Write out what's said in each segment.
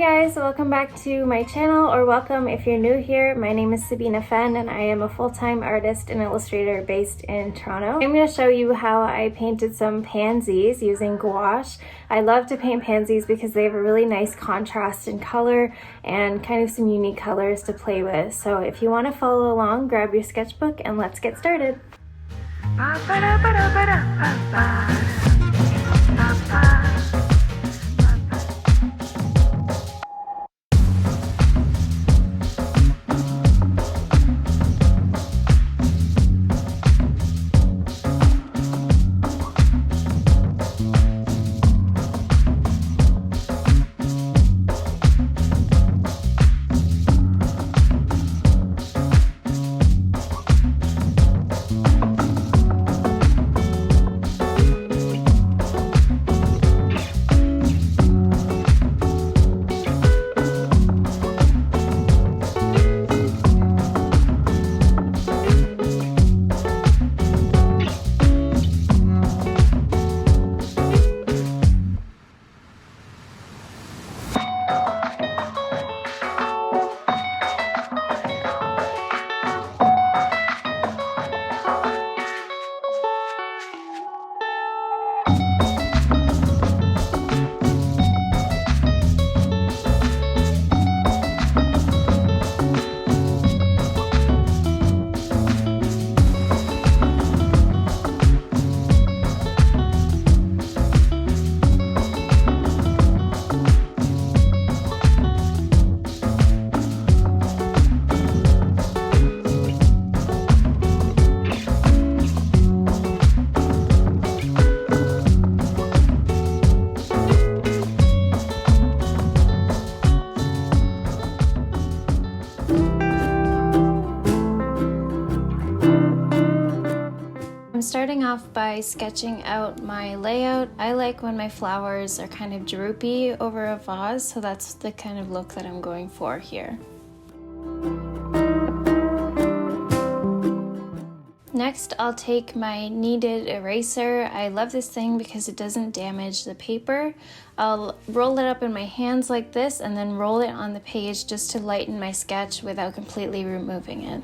guys, welcome back to my channel, or welcome if you're new here. My name is Sabina Fenn and I am a full-time artist and illustrator based in Toronto. I'm going to show you how I painted some pansies using gouache. I love to paint pansies because they have a really nice contrast in color and kind of some unique colors to play with. So if you want to follow along, grab your sketchbook and let's get started. I'm starting off by sketching out my layout. I like when my flowers are kind of droopy over a vase, so that's the kind of look that I'm going for here. Next, I'll take my kneaded eraser. I love this thing because it doesn't damage the paper. I'll roll it up in my hands like this and then roll it on the page just to lighten my sketch without completely removing it.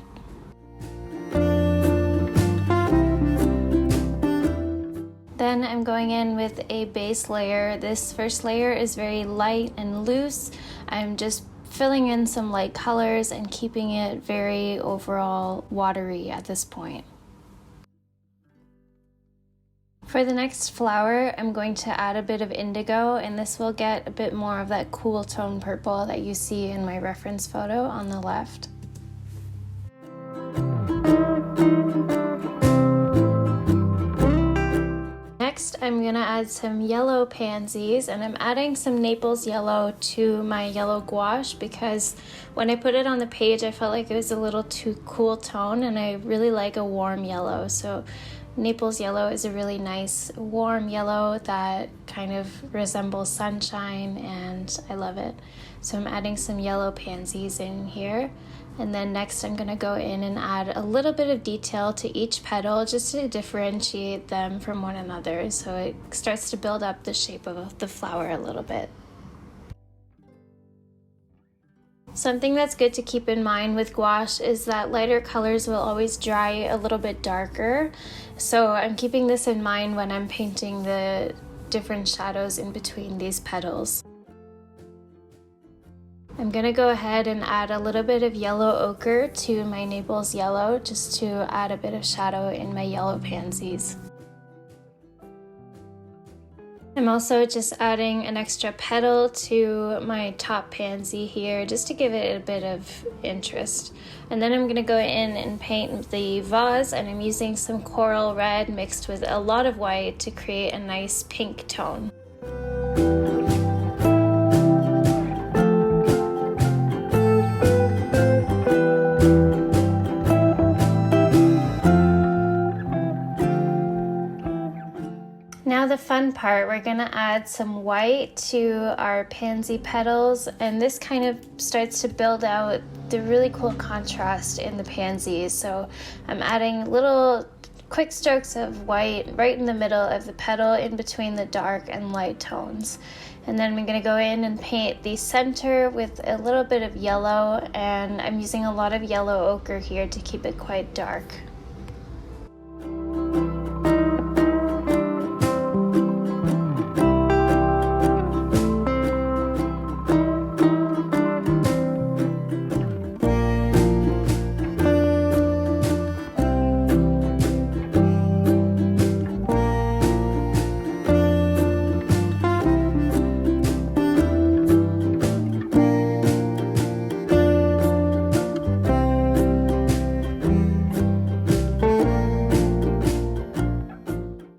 Then I'm going in with a base layer. This first layer is very light and loose. I'm just filling in some light colors and keeping it very overall watery at this point. For the next flower, I'm going to add a bit of indigo, and this will get a bit more of that cool tone purple that you see in my reference photo on the left. Next, I'm going to add some yellow pansies, and I'm adding some Naples yellow to my yellow gouache because when I put it on the page I felt like it was a little too cool tone, and I really like a warm yellow. So Naples yellow is a really nice warm yellow that kind of resembles sunshine, and I love it. So I'm adding some yellow pansies in here. And then next I'm going to go in and add a little bit of detail to each petal just to differentiate them from one another, so it starts to build up the shape of the flower a little bit. Something that's good to keep in mind with gouache is that lighter colors will always dry a little bit darker, so I'm keeping this in mind when I'm painting the different shadows in between these petals. I'm going to go ahead and add a little bit of yellow ochre to my Naples yellow just to add a bit of shadow in my yellow pansies. I'm also just adding an extra petal to my top pansy here just to give it a bit of interest. And then I'm going to go in and paint the vase, and I'm using some coral red mixed with a lot of white to create a nice pink tone. Now the fun part, we're going to add some white to our pansy petals, and this kind of starts to build out the really cool contrast in the pansies. So I'm adding little quick strokes of white right in the middle of the petal in between the dark and light tones. And then I'm going to go in and paint the center with a little bit of yellow, and I'm using a lot of yellow ochre here to keep it quite dark.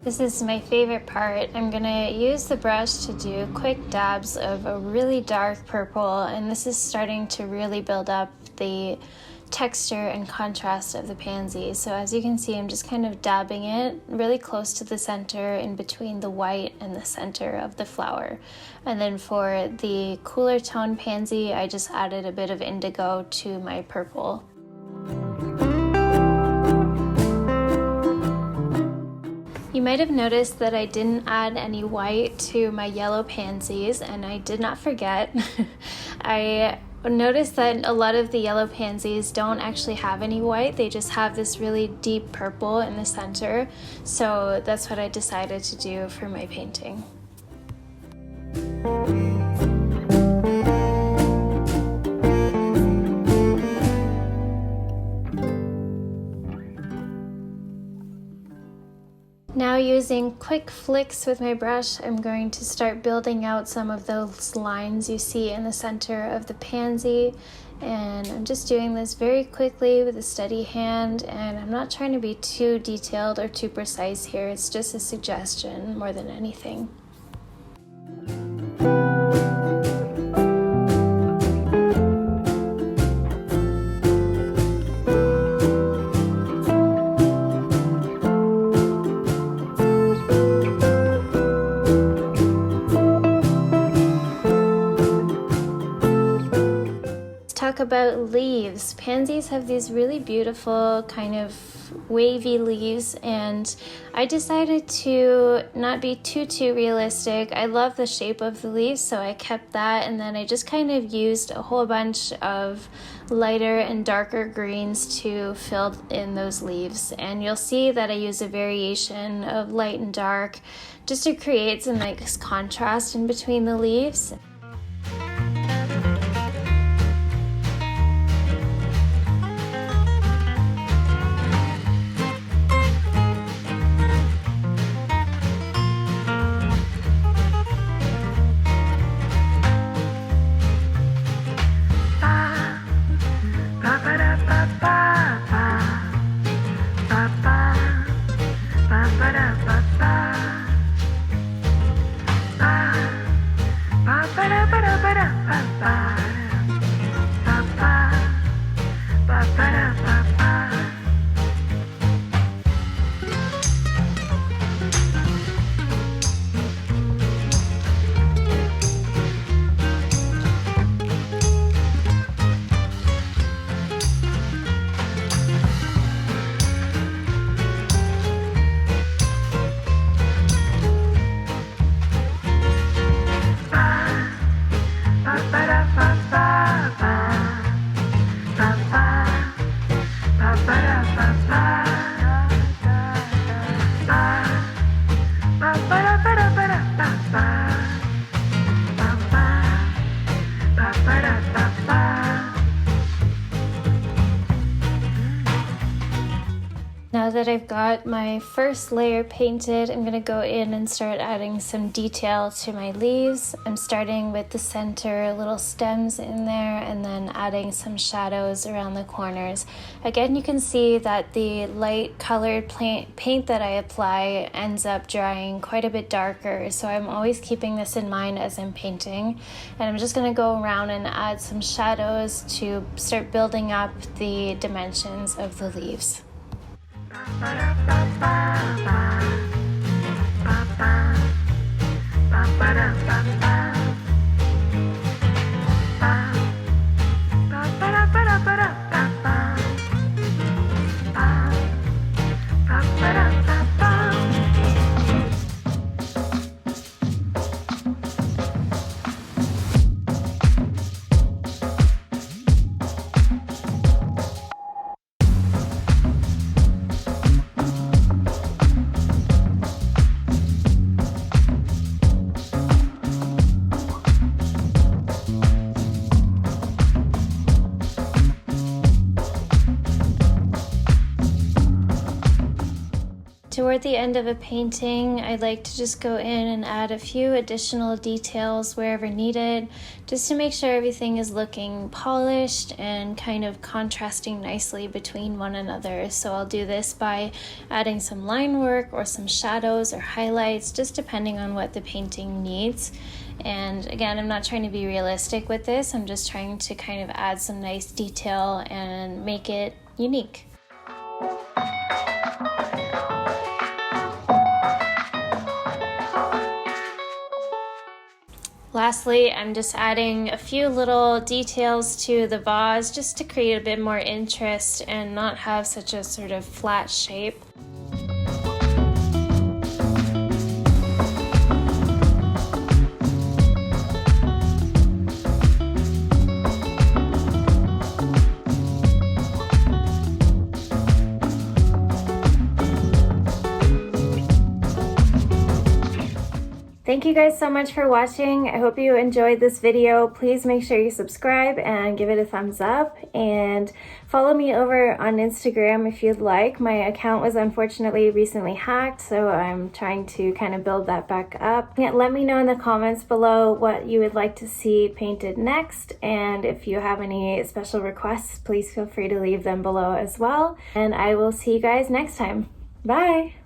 This is my favorite part. I'm gonna use the brush to do quick dabs of a really dark purple, and this is starting to really build up the texture and contrast of the pansy. So as you can see, I'm just kind of dabbing it really close to the center in between the white and the center of the flower. And then for the cooler tone pansy, I just added a bit of indigo to my purple. You might have noticed that I didn't add any white to my yellow pansies, and I did not forget. I noticed that a lot of the yellow pansies don't actually have any white, they just have this really deep purple in the center, so that's what I decided to do for my painting. Now, using quick flicks with my brush, I'm going to start building out some of those lines you see in the center of the pansy, and I'm just doing this very quickly with a steady hand, and I'm not trying to be too detailed or too precise here. It's just a suggestion more than anything. Talk about leaves. Pansies have these really beautiful kind of wavy leaves, and I decided to not be too realistic. I love the shape of the leaves, so I kept that, and then I just kind of used a whole bunch of lighter and darker greens to fill in those leaves. And you'll see that I use a variation of light and dark just to create some nice contrast in between the leaves. Now that I've got my first layer painted, I'm going to go in and start adding some detail to my leaves. I'm starting with the center, little stems in there, and then adding some shadows around the corners. Again, you can see that the light colored paint that I apply ends up drying quite a bit darker, so I'm always keeping this in mind as I'm painting. And I'm just going to go around and add some shadows to start building up the dimensions of the leaves. toward the end of a painting, I like to just go in and add a few additional details wherever needed, just to make sure everything is looking polished and kind of contrasting nicely between one another. So I'll do this by adding some line work or some shadows or highlights, just depending on what the painting needs. And again, I'm not trying to be realistic with this, I'm just trying to kind of add some nice detail and make it unique. Lastly, I'm just adding a few little details to the vase just to create a bit more interest and not have such a sort of flat shape. Thank you guys so much for watching. I hope you enjoyed this video. Please make sure you subscribe and give it a thumbs up, and follow me over on Instagram if you'd like. My account was unfortunately recently hacked, so I'm trying to kind of build that back up. Let me know in the comments below what you would like to see painted next, and if you have any special requests, please feel free to leave them below as well. And I will see you guys next time. Bye!